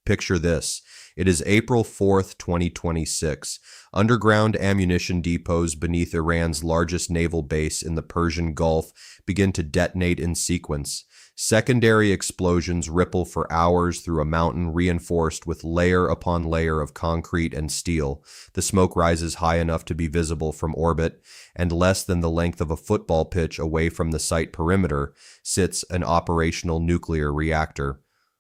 Picture this. It is April 4th, 2026. Underground ammunition depots beneath Iran's largest naval base in the Persian Gulf begin to detonate in sequence. Secondary explosions ripple for hours through a mountain reinforced with layer upon layer of concrete and steel. The smoke rises high enough to be visible from orbit, and less than the length of a football pitch away from the site perimeter sits an operational nuclear reactor.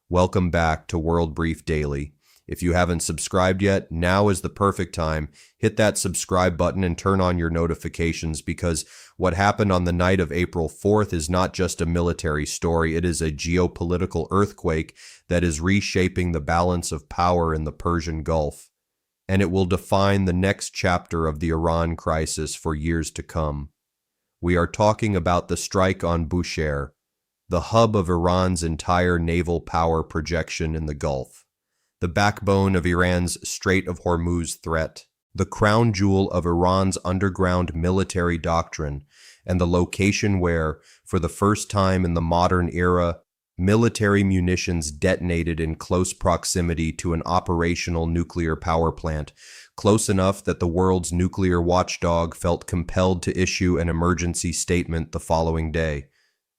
Welcome back to World Brief Daily. If you haven't subscribed yet, now is the perfect time. Hit that subscribe button and turn on your notifications, because what happened on the night of April 4th is not just a military story, it is a geopolitical earthquake that is reshaping the balance of power in the Persian Gulf. And it will define the next chapter of the Iran crisis for years to come. We are talking about the strike on Bushehr, the hub of Iran's entire naval power projection in the Gulf. The backbone of Iran's Strait of Hormuz threat, the crown jewel of Iran's underground military doctrine, and the location where, for the first time in the modern era, military munitions detonated in close proximity to an operational nuclear power plant, close enough that the world's nuclear watchdog felt compelled to issue an emergency statement the following day.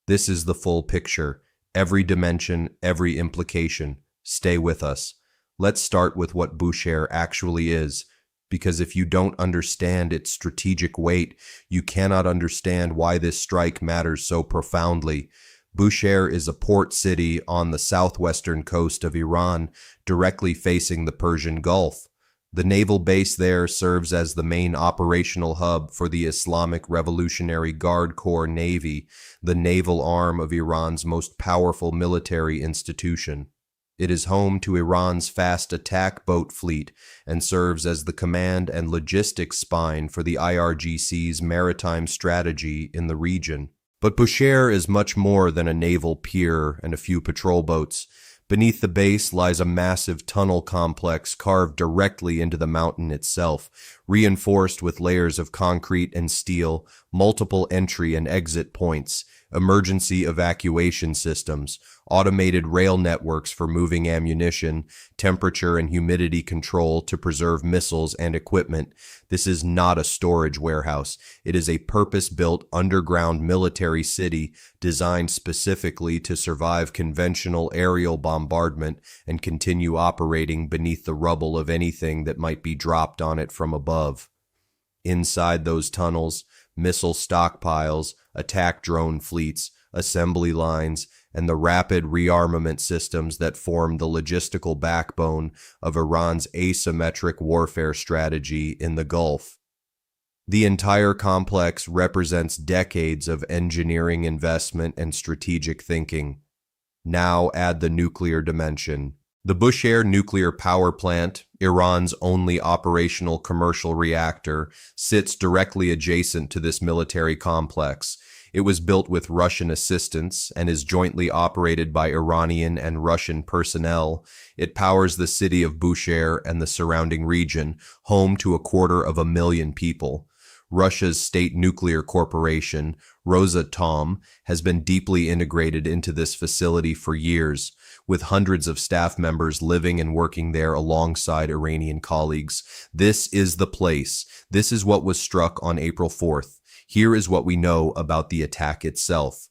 This is the full picture, every dimension, every implication. Stay with us. Let's start with what Bushehr actually is, because if you don't understand its strategic weight, you cannot understand why this strike matters so profoundly. Bushehr is a port city on the southwestern coast of Iran, directly facing the Persian Gulf. The naval base there serves as the main operational hub for the Islamic Revolutionary Guard Corps Navy, the naval arm of Iran's most powerful military institution. It is home to Iran's fast attack boat fleet and serves as the command and logistics spine for the IRGC's maritime strategy in the region. But Bushehr is much more than a naval pier and a few patrol boats. Beneath the base lies a massive tunnel complex carved directly into the mountain itself, reinforced with layers of concrete and steel, multiple entry and exit points, emergency evacuation systems, automated rail networks for moving ammunition, temperature and humidity control to preserve missiles and equipment. This is not a storage warehouse. It is a purpose-built underground military city designed specifically to survive conventional aerial bombardment and continue operating beneath the rubble of anything that might be dropped on it from above. Inside those tunnels, missile stockpiles, attack drone fleets, assembly lines, and the rapid rearmament systems that form the logistical backbone of Iran's asymmetric warfare strategy in the Gulf. The entire complex represents decades of engineering investment and strategic thinking. Now add the nuclear dimension. The Bushehr nuclear power plant, Iran's only operational commercial reactor, sits directly adjacent to this military complex. It was built with Russian assistance and is jointly operated by Iranian and Russian personnel. It powers the city of Bushehr and the surrounding region, home to 250,000 people. Russia's state nuclear corporation, Rosatom, has been deeply integrated into this facility for years, with hundreds of staff members living and working there alongside Iranian colleagues. This is the place. This is what was struck on April 4th. Here is what we know about the attack itself.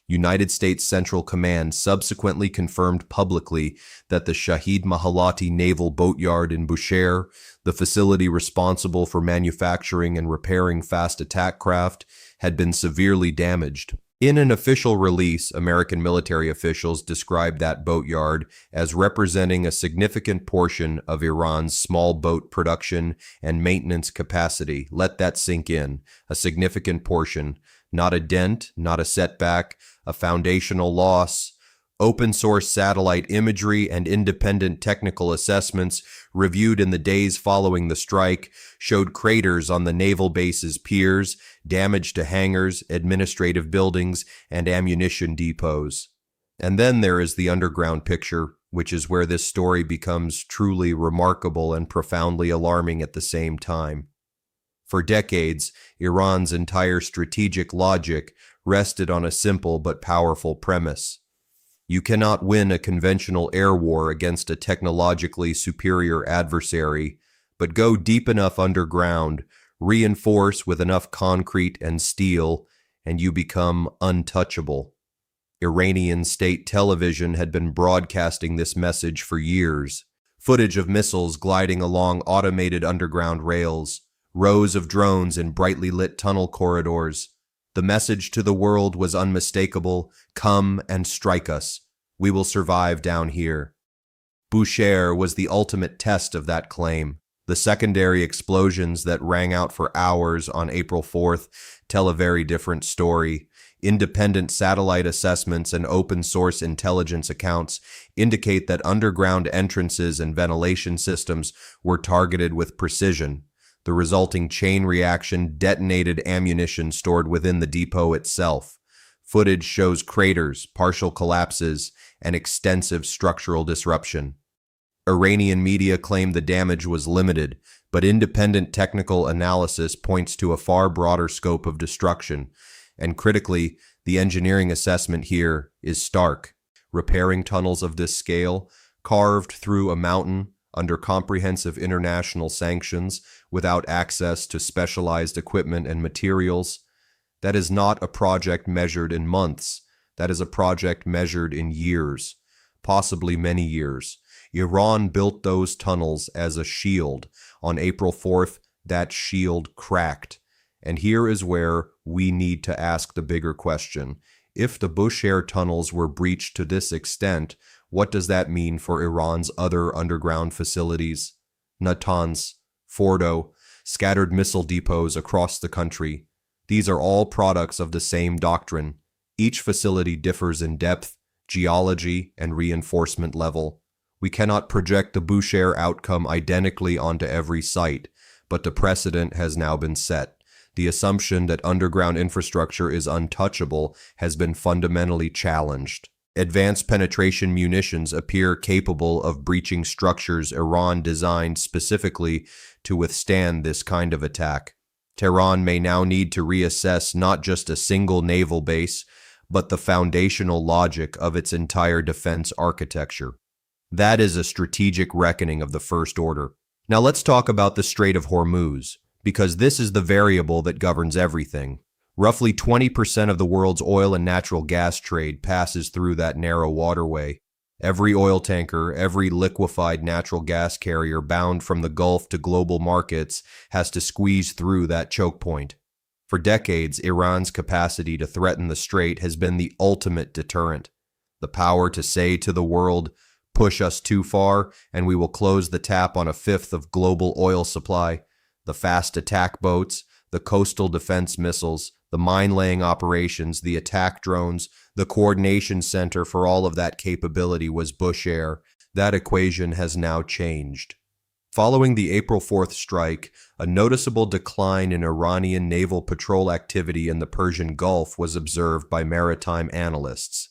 United States Central Command subsequently confirmed publicly that the Shahid Mahalati Naval Boatyard in Bushehr, the facility responsible for manufacturing and repairing fast attack craft, had been severely damaged. In an official release, American military officials described that boatyard as representing a significant portion of Iran's small boat production and maintenance capacity. Let that sink in. A significant portion. Not a dent, not a setback, a foundational loss. Open source satellite imagery and independent technical assessments reviewed in the days following the strike showed craters on the naval base's piers, damage to hangars, administrative buildings, and ammunition depots. And then there is the underground picture, which is where this story becomes truly remarkable and profoundly alarming at the same time. For decades, Iran's entire strategic logic rested on a simple but powerful premise. You cannot win a conventional air war against a technologically superior adversary, but go deep enough underground, reinforce with enough concrete and steel, and you become untouchable. Iranian state television had been broadcasting this message for years. Footage of missiles gliding along automated underground rails, rows of drones in brightly lit tunnel corridors. The message to the world was unmistakable: come and strike us. We will survive down here. Bushehr was the ultimate test of that claim. The secondary explosions that rang out for hours on April 4th tell a very different story. Independent satellite assessments and open-source intelligence accounts indicate that underground entrances and ventilation systems were targeted with precision. The resulting chain reaction detonated ammunition stored within the depot itself. Footage shows craters, partial collapses, and extensive structural disruption. Iranian media claim the damage was limited, but independent technical analysis points to a far broader scope of destruction. And critically, the engineering assessment here is stark. Repairing tunnels of this scale, carved through a mountain under comprehensive international sanctions without access to specialized equipment and materials, that is not a project measured in months. That is a project measured in years, possibly many years. Iran built those tunnels as a shield. On April 4th, that shield cracked. And here is where we need to ask the bigger question. If the Bushehr tunnels were breached to this extent, what does that mean for Iran's other underground facilities? Natanz, Fordo, scattered missile depots across the country. These are all products of the same doctrine. Each facility differs in depth, geology, and reinforcement level. We cannot project the Bushehr outcome identically onto every site, but the precedent has now been set. The assumption that underground infrastructure is untouchable has been fundamentally challenged. Advanced penetration munitions appear capable of breaching structures Iran designed specifically to withstand this kind of attack. Tehran may now need to reassess not just a single naval base, but the foundational logic of its entire defense architecture. That is a strategic reckoning of the first order. Now let's talk about the Strait of Hormuz, because this is the variable that governs everything. Roughly 20% of the world's oil and natural gas trade passes through that narrow waterway. Every oil tanker, every liquefied natural gas carrier bound from the Gulf to global markets has to squeeze through that choke point. For decades, Iran's capacity to threaten the strait has been the ultimate deterrent. The power to say to the world, push us too far, and we will close the tap on a fifth of global oil supply. The fast attack boats, the coastal defense missiles, the mine-laying operations, the attack drones, the coordination center for all of that capability was Bushehr. That equation has now changed. Following the April 4th strike, a noticeable decline in Iranian naval patrol activity in the Persian Gulf was observed by maritime analysts.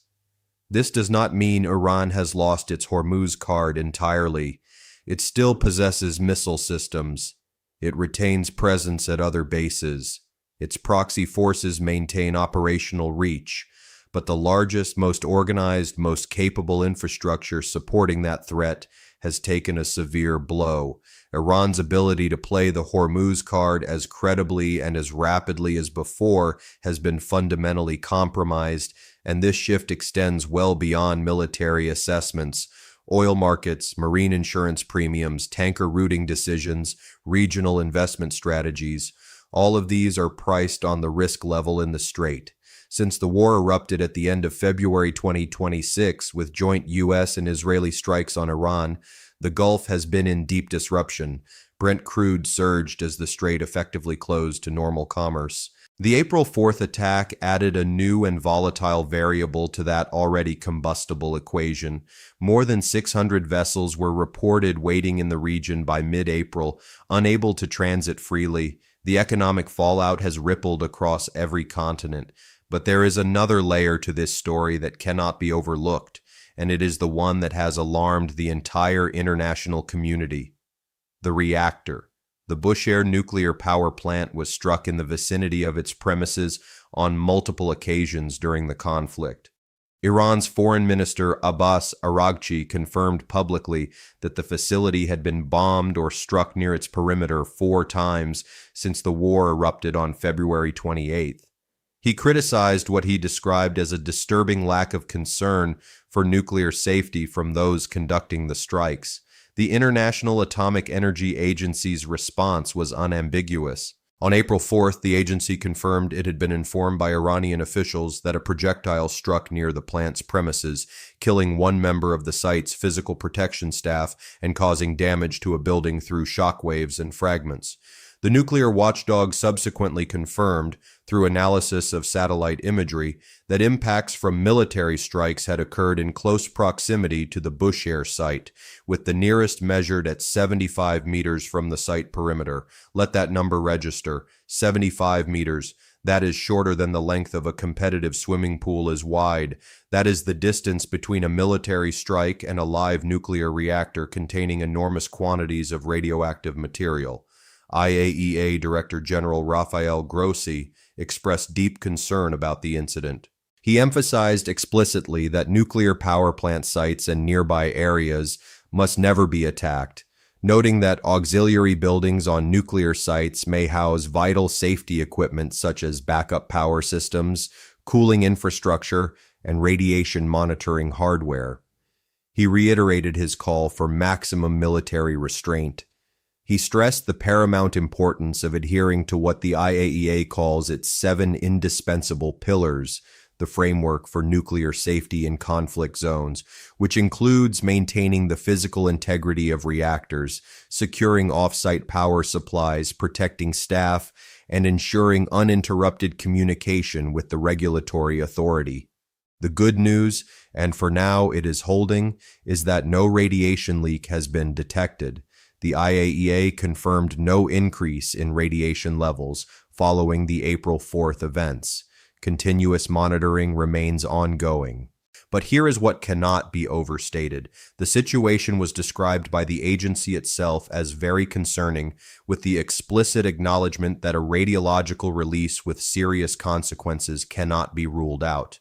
This does not mean Iran has lost its Hormuz card entirely. It still possesses missile systems. It retains presence at other bases. Its proxy forces maintain operational reach, but the largest, most organized, most capable infrastructure supporting that threat has taken a severe blow. Iran's ability to play the Hormuz card as credibly and as rapidly as before has been fundamentally compromised, and this shift extends well beyond military assessments. Oil markets, marine insurance premiums, tanker routing decisions, regional investment strategies, all of these are priced on the risk level in the strait. Since the war erupted at the end of February 2026 with joint U.S. and Israeli strikes on Iran, the Gulf has been in deep disruption. Brent crude surged as the strait effectively closed to normal commerce. The April 4th attack added a new and volatile variable to that already combustible equation. More than 600 vessels were reported waiting in the region by mid-April, unable to transit freely. The economic fallout has rippled across every continent. But there is another layer to this story that cannot be overlooked, and it is the one that has alarmed the entire international community. The reactor. The Bushehr nuclear power plant was struck in the vicinity of its premises on multiple occasions during the conflict. Iran's Foreign Minister Abbas Araghchi confirmed publicly that the facility had been bombed or struck near its perimeter 4 times since the war erupted on February 28th. He criticized what he described as a disturbing lack of concern for nuclear safety from those conducting the strikes. The International Atomic Energy Agency's response was unambiguous. On April 4th, the agency confirmed it had been informed by Iranian officials that a projectile struck near the plant's premises, killing 1 member of the site's physical protection staff and causing damage to a building through shockwaves and fragments. The nuclear watchdog subsequently confirmed, through analysis of satellite imagery, that impacts from military strikes had occurred in close proximity to the Bushehr site, with the nearest measured at 75 meters from the site perimeter. Let that number register: 75 meters. That is shorter than the length of a competitive swimming pool is wide. That is the distance between a military strike and a live nuclear reactor containing enormous quantities of radioactive material. IAEA Director General Rafael Grossi expressed deep concern about the incident. He emphasized explicitly that nuclear power plant sites and nearby areas must never be attacked, noting that auxiliary buildings on nuclear sites may house vital safety equipment such as backup power systems, cooling infrastructure, and radiation monitoring hardware. He reiterated his call for maximum military restraint. He stressed the paramount importance of adhering to what the IAEA calls its 7 indispensable pillars, the framework for nuclear safety in conflict zones, which includes maintaining the physical integrity of reactors, securing off-site power supplies, protecting staff, and ensuring uninterrupted communication with the regulatory authority. The good news, and for now it is holding, is that no radiation leak has been detected. The IAEA confirmed no increase in radiation levels following the April 4th events. Continuous monitoring remains ongoing. But here is what cannot be overstated. The situation was described by the agency itself as very concerning, with the explicit acknowledgement that a radiological release with serious consequences cannot be ruled out.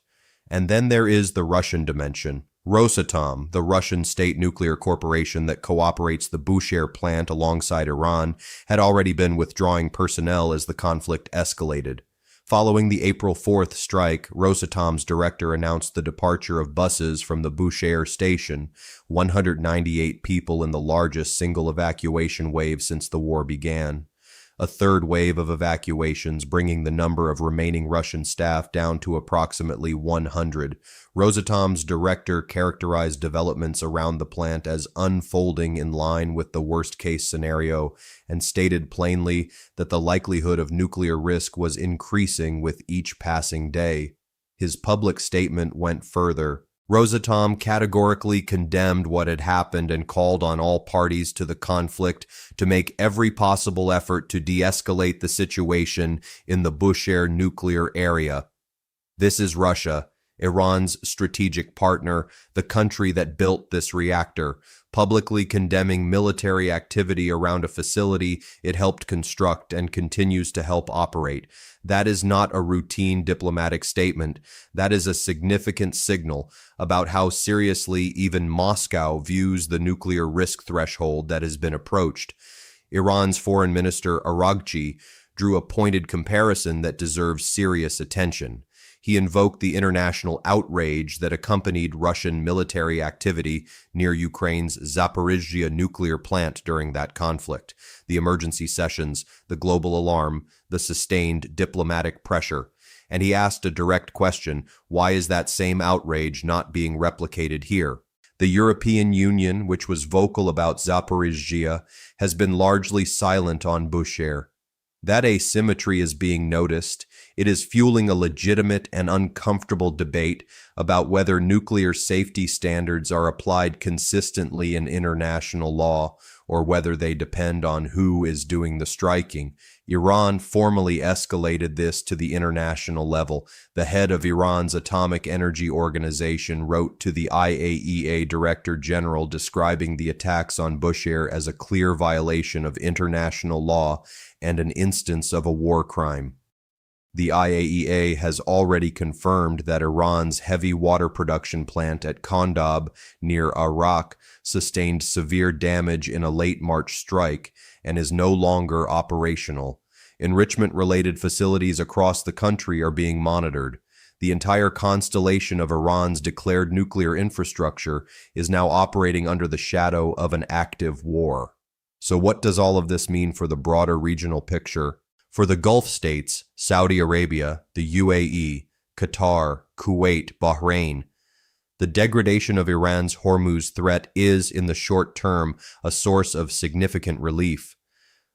And then there is the Russian dimension. Rosatom, the Russian state nuclear corporation that cooperates the Bushehr plant alongside Iran, had already been withdrawing personnel as the conflict escalated. Following the April 4th strike, Rosatom's director announced the departure of buses from the Bushehr station, 198 people in the largest single evacuation wave since the war began. A third wave of evacuations, bringing the number of remaining Russian staff down to approximately 100. Rosatom's director characterized developments around the plant as unfolding in line with the worst-case scenario and stated plainly that the likelihood of nuclear risk was increasing with each passing day. His public statement went further. Rosatom categorically condemned what had happened and called on all parties to the conflict to make every possible effort to de-escalate the situation in the Bushehr nuclear area. This is Russia, Iran's strategic partner, the country that built this reactor, publicly condemning military activity around a facility it helped construct and continues to help operate. That is not a routine diplomatic statement. That is a significant signal about how seriously even Moscow views the nuclear risk threshold that has been approached. Iran's Foreign Minister Araghchi drew a pointed comparison that deserves serious attention. He invoked the international outrage that accompanied Russian military activity near Ukraine's Zaporizhzhia nuclear plant during that conflict, the emergency sessions, the global alarm, the sustained diplomatic pressure. And he asked a direct question: why is that same outrage not being replicated here? The European Union, which was vocal about Zaporizhzhia, has been largely silent on Bushehr. That asymmetry is being noticed. It is fueling a legitimate and uncomfortable debate about whether nuclear safety standards are applied consistently in international law or whether they depend on who is doing the striking. Iran formally escalated this to the international level. The head of Iran's Atomic Energy Organization wrote to the IAEA Director General describing the attacks on Bushehr as a clear violation of international law and an instance of a war crime. The IAEA has already confirmed that Iran's heavy water production plant at Khandab, near Iraq, sustained severe damage in a late March strike and is no longer operational. Enrichment-related facilities across the country are being monitored. The entire constellation of Iran's declared nuclear infrastructure is now operating under the shadow of an active war. So what does all of this mean for the broader regional picture? For the Gulf states, Saudi Arabia, the UAE, Qatar, Kuwait, Bahrain, the degradation of Iran's Hormuz threat is, in the short term, a source of significant relief.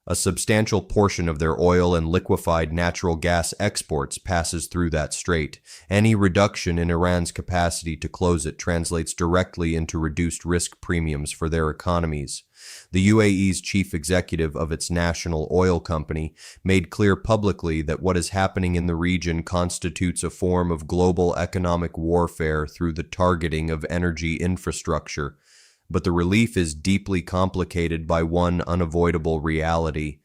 A substantial portion of their oil and liquefied natural gas exports passes through that strait. Any reduction in Iran's capacity to close it translates directly into reduced risk premiums for their economies. The UAE's chief executive of its national oil company made clear publicly that what is happening in the region constitutes a form of global economic warfare through the targeting of energy infrastructure. But the relief is deeply complicated by one unavoidable reality.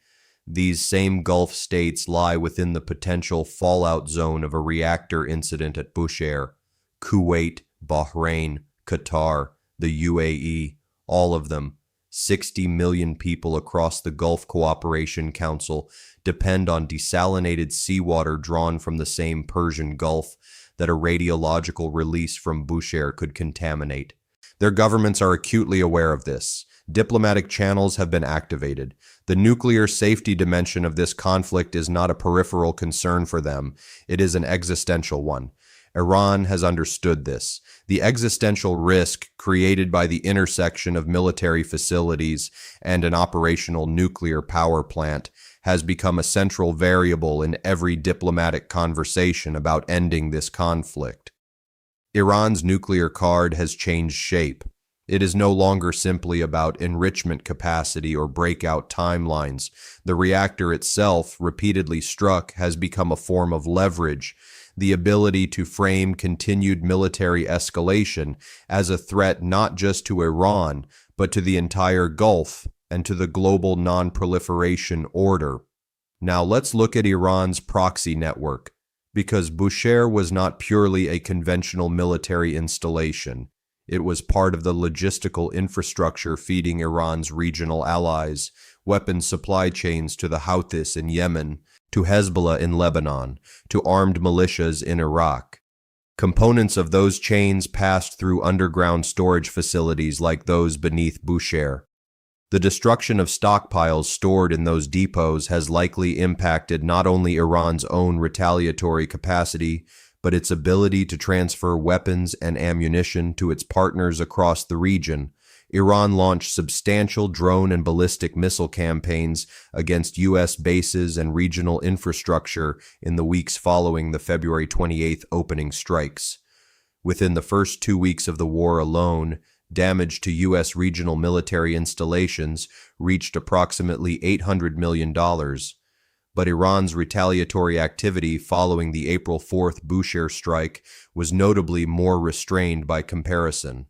These same Gulf states lie within the potential fallout zone of a reactor incident at Bushehr. Kuwait, Bahrain, Qatar, the UAE, all of them, 60 million people across the Gulf Cooperation Council, depend on desalinated seawater drawn from the same Persian Gulf that a radiological release from Bushehr could contaminate. Their governments are acutely aware of this. Diplomatic channels have been activated. The nuclear safety dimension of this conflict is not a peripheral concern for them. It is an existential one. Iran has understood this. The existential risk created by the intersection of military facilities and an operational nuclear power plant has become a central variable in every diplomatic conversation about ending this conflict. Iran's nuclear card has changed shape. It is no longer simply about enrichment capacity or breakout timelines. The reactor itself, repeatedly struck, has become a form of leverage, the ability to frame continued military escalation as a threat not just to Iran, but to the entire Gulf and to the global non-proliferation order. Now let's look at Iran's proxy network. Because Bushehr was not purely a conventional military installation. It was part of the logistical infrastructure feeding Iran's regional allies, weapons supply chains to the Houthis in Yemen, to Hezbollah in Lebanon, to armed militias in Iraq. Components of those chains passed through underground storage facilities like those beneath Bushehr. The destruction of stockpiles stored in those depots has likely impacted not only Iran's own retaliatory capacity, but its ability to transfer weapons and ammunition to its partners across the region. Iran launched substantial drone and ballistic missile campaigns against U.S. bases and regional infrastructure in the weeks following the February 28th opening strikes. Within the first 2 weeks of the war alone, damage to U.S. regional military installations reached approximately $800 million, but Iran's retaliatory activity following the April 4th Bushehr strike was notably more restrained by comparison.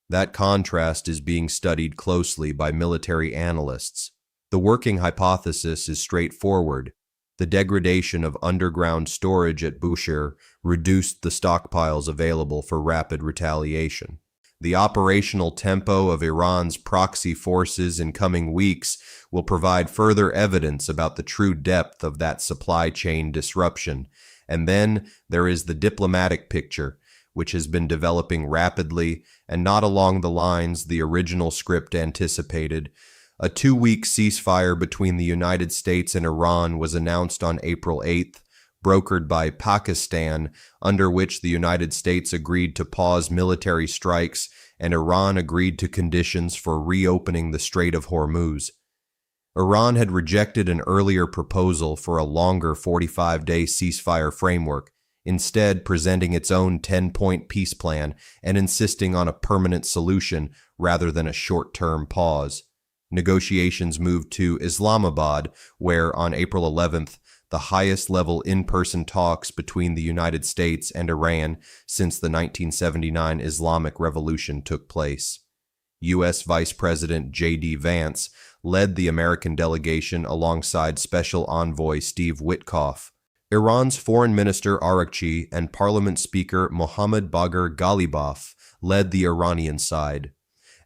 That contrast is being studied closely by military analysts. The working hypothesis is straightforward. The degradation of underground storage at Bushehr reduced the stockpiles available for rapid retaliation. The operational tempo of Iran's proxy forces in coming weeks will provide further evidence about the true depth of that supply chain disruption. And then there is the diplomatic picture, which has been developing rapidly and not along the lines the original script anticipated. A 2-week ceasefire between the United States and Iran was announced on April 8th, brokered by Pakistan, under which the United States agreed to pause military strikes and Iran agreed to conditions for reopening the Strait of Hormuz. Iran had rejected an earlier proposal for a longer 45-day ceasefire framework, instead presenting its own 10-point peace plan and insisting on a permanent solution rather than a short-term pause. Negotiations moved to Islamabad, where on April 11th, the highest-level in-person talks between the United States and Iran since the 1979 Islamic Revolution took place. U.S. Vice President J.D. Vance led the American delegation alongside Special Envoy Steve Witkoff. Iran's Foreign Minister Araghchi and Parliament Speaker Mohammad Bagher Ghalibaf led the Iranian side.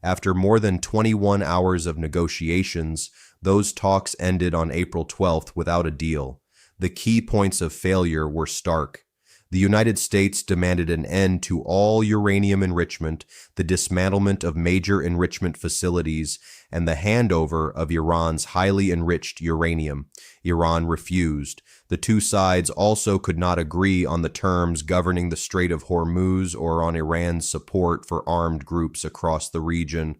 After more than 21 hours of negotiations, those talks ended on April 12th without a deal. The key points of failure were stark. The United States demanded an end to all uranium enrichment, the dismantlement of major enrichment facilities, and the handover of Iran's highly enriched uranium. Iran refused. The two sides also could not agree on the terms governing the Strait of Hormuz or on Iran's support for armed groups across the region.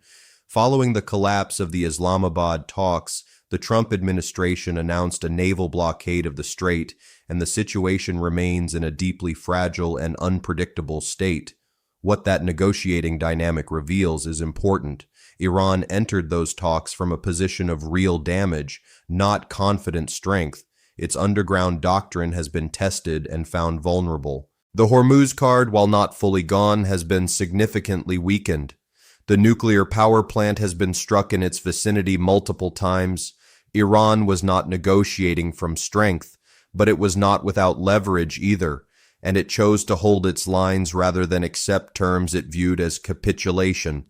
Following the collapse of the Islamabad talks, the Trump administration announced a naval blockade of the strait, and the situation remains in a deeply fragile and unpredictable state. What that negotiating dynamic reveals is important. Iran entered those talks from a position of real damage, not confident strength. Its underground doctrine has been tested and found vulnerable. The Hormuz card, while not fully gone, has been significantly weakened. The nuclear power plant has been struck in its vicinity multiple times. Iran was not negotiating from strength, but it was not without leverage either, and it chose to hold its lines rather than accept terms it viewed as capitulation.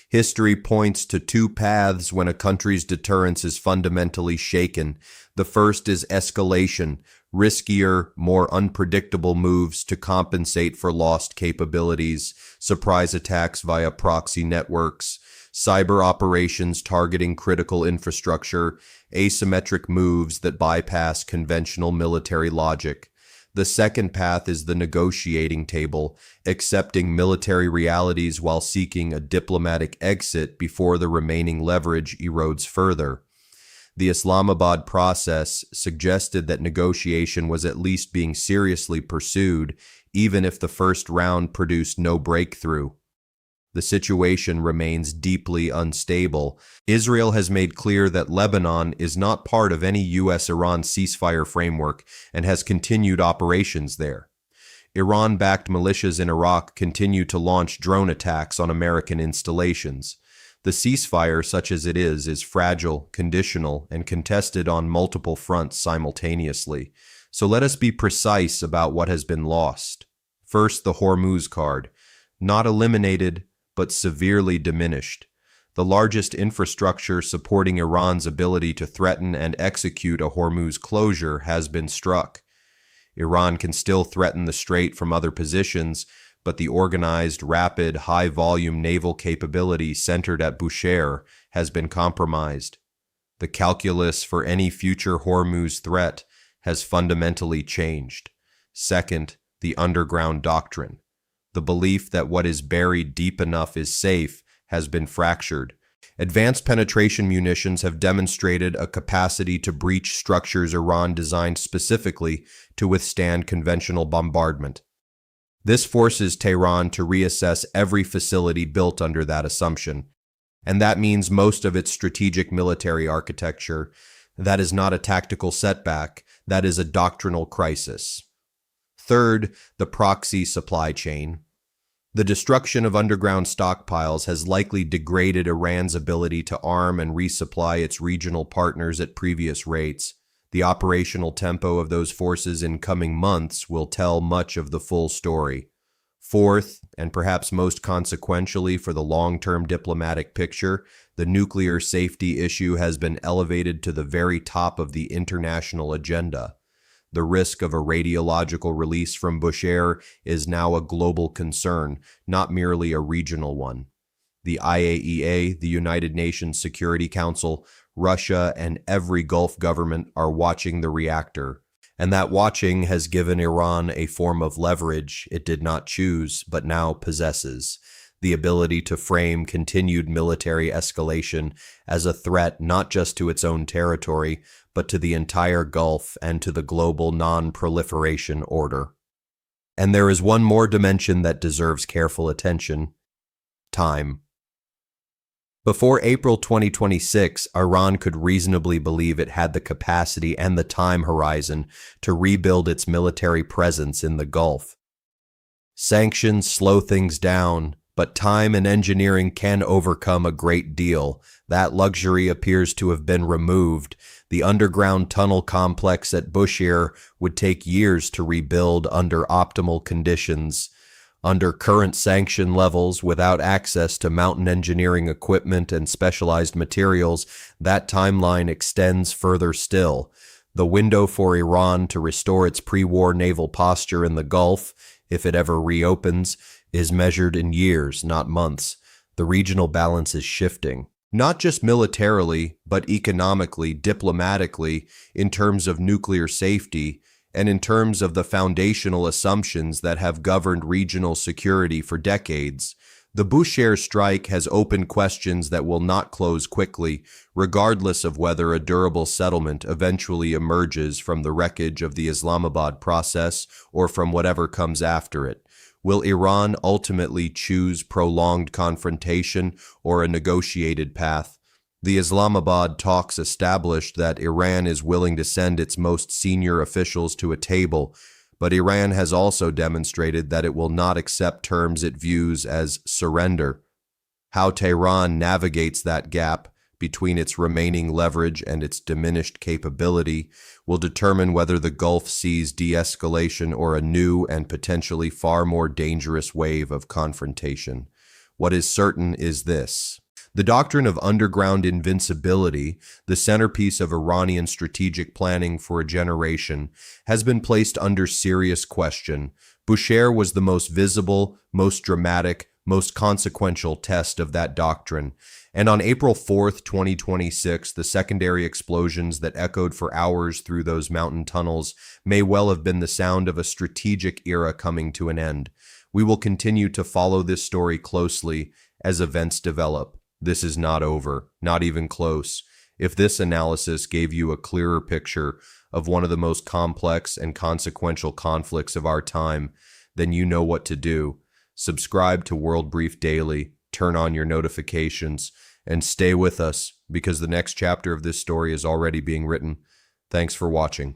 History points to two paths when a country's deterrence is fundamentally shaken. The first is escalation, riskier, more unpredictable moves to compensate for lost capabilities, surprise attacks via proxy networks, cyber operations targeting critical infrastructure, asymmetric moves that bypass conventional military logic. The second path is the negotiating table, accepting military realities while seeking a diplomatic exit before the remaining leverage erodes further. The Islamabad process suggested that negotiation was at least being seriously pursued, even if the first round produced no breakthrough. The situation remains deeply unstable. Israel has made clear that Lebanon is not part of any U.S.-Iran ceasefire framework and has continued operations there. Iran-backed militias in Iraq continue to launch drone attacks on American installations. The ceasefire, such as it is fragile, conditional, and contested on multiple fronts simultaneously. So let us be precise about what has been lost. First, the Hormuz card. Not eliminated, but severely diminished. The largest infrastructure supporting Iran's ability to threaten and execute a Hormuz closure has been struck. Iran can still threaten the strait from other positions, but the organized, rapid, high-volume naval capability centered at Bushehr has been compromised. The calculus for any future Hormuz threat has fundamentally changed. Second, the underground doctrine. The belief that what is buried deep enough is safe has been fractured. Advanced penetration munitions have demonstrated a capacity to breach structures Iran designed specifically to withstand conventional bombardment. This forces Tehran to reassess every facility built under that assumption, and that means most of its strategic military architecture. That is not a tactical setback, that is a doctrinal crisis. Third, the proxy supply chain. The destruction of underground stockpiles has likely degraded Iran's ability to arm and resupply its regional partners at previous rates. The operational tempo of those forces in coming months will tell much of the full story. Fourth, and perhaps most consequentially for the long-term diplomatic picture, the nuclear safety issue has been elevated to the very top of the international agenda. The risk of a radiological release from Bushehr is now a global concern, not merely a regional one. The IAEA, the United Nations Security Council, Russia, and every Gulf government are watching the reactor, and that watching has given Iran a form of leverage it did not choose but now possesses: the ability to frame continued military escalation as a threat not just to its own territory, but to the entire Gulf and to the global non-proliferation order. And there is one more dimension that deserves careful attention: time. Before April 2026, Iran could reasonably believe it had the capacity and the time horizon to rebuild its military presence in the Gulf. Sanctions slow things down, But time and engineering can overcome a great deal. That luxury appears to have been removed. The underground tunnel complex at Bushehr would take years to rebuild under optimal conditions. Under current sanction levels, without access to mountain engineering equipment and specialized materials, that timeline extends further still. The window for Iran to restore its pre-war naval posture in the Gulf, if it ever reopens, is measured in years, not months. The regional balance is shifting. Not just militarily, but economically, diplomatically, in terms of nuclear safety, and in terms of the foundational assumptions that have governed regional security for decades. The Bushehr strike has opened questions that will not close quickly, regardless of whether a durable settlement eventually emerges from the wreckage of the Islamabad process or from whatever comes after it. Will Iran ultimately choose prolonged confrontation or a negotiated path? The Islamabad talks established that Iran is willing to send its most senior officials to a table, but Iran has also demonstrated that it will not accept terms it views as surrender. How Tehran navigates that gap between its remaining leverage and its diminished capability will determine whether the Gulf sees de-escalation or a new and potentially far more dangerous wave of confrontation. What is certain is this. The doctrine of underground invincibility, the centerpiece of Iranian strategic planning for a generation, has been placed under serious question. Bushehr was the most visible, most dramatic, most consequential test of that doctrine. And on April 4th, 2026, the secondary explosions that echoed for hours through those mountain tunnels may well have been the sound of a strategic era coming to an end. We will continue to follow this story closely as events develop. This is not over, not even close. If this analysis gave you a clearer picture of one of the most complex and consequential conflicts of our time, then you know what to do. Subscribe to World Brief Daily, turn on your notifications, and stay with us because the next chapter of this story is already being written. Thanks for watching.